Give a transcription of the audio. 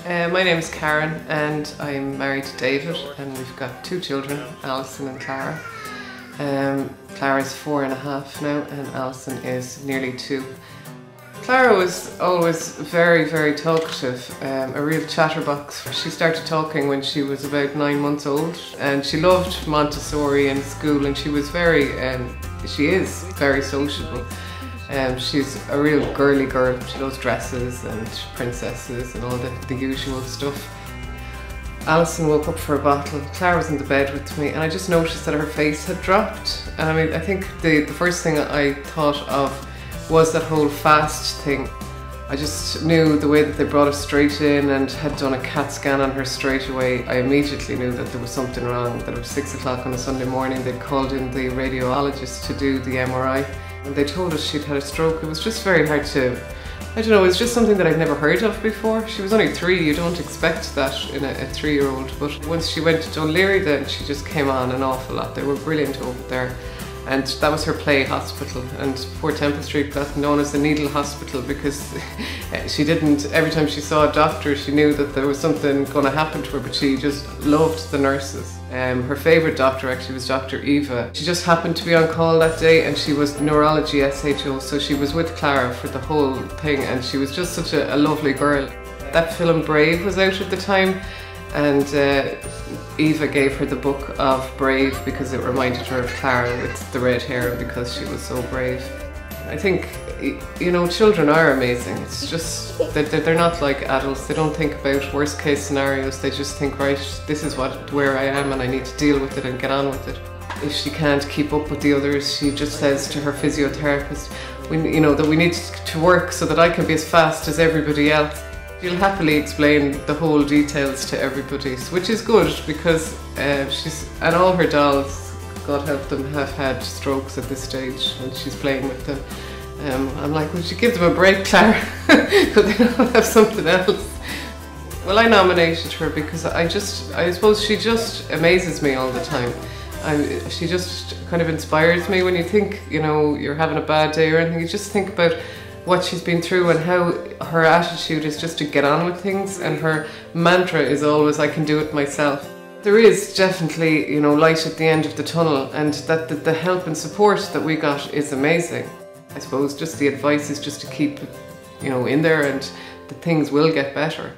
My name is Karen and I'm married to David, and we've got two children, Alison and Clara. Clara is 4.5 now and Alison is nearly 2. Clara was always very, very talkative, a real chatterbox. She started talking when she was about 9 months old, and she loved Montessori in school, and she is very sociable. She's a real girly girl. She loves dresses and princesses and all the usual stuff. Alison woke up for a bottle. Clara was in the bed with me, and I just noticed that her face had dropped. And I mean, I think the first thing I thought of was that whole fast thing. I just knew the way that they brought us straight in and had done a CAT scan on her straight away. I immediately knew that there was something wrong, that it was 6 o'clock on a Sunday morning. They'd called in the radiologist to do the MRI. And they told us she'd had a stroke. It was just very hard to, I don't know, it was just something that I'd never heard of before. She was only 3, you don't expect that in a 3-year-old. But once she went to Dun Laoghaire, then she just came on an awful lot. They were brilliant over there. And that was her play hospital, and poor Temple Street got known as the Needle Hospital because she didn't, every time she saw a doctor she knew that there was something going to happen to her, but she just loved the nurses. Her favourite doctor actually was Dr. Eva. She just happened to be on call that day, and she was neurology SHO, so she was with Clara for the whole thing, and she was just such a lovely girl. That film Brave was out at the time, and Eva gave her the book of Brave because it reminded her of Clara with the red hair, because she was so brave. I think, you know, children are amazing. It's just that they're not like adults. They don't think about worst case scenarios. They just think, right, this is where I am and I need to deal with it and get on with it. If she can't keep up with the others, she just says to her physiotherapist, that we need to work so that I can be as fast as everybody else. She'll happily explain the whole details to everybody, which is good because and all her dolls, God help them, have had strokes at this stage when she's playing with them. I'm like, would you give them a break, Clara? Could they not have something else? Well, I nominated her because I suppose she just amazes me all the time. She just kind of inspires me. When you think, you're having a bad day or anything, you just think about what she's been through and how her attitude is just to get on with things, and her mantra is always, I can do it myself. There is definitely, light at the end of the tunnel, and that the help and support that we got is amazing. I suppose just the advice is just to keep, in there, and the things will get better.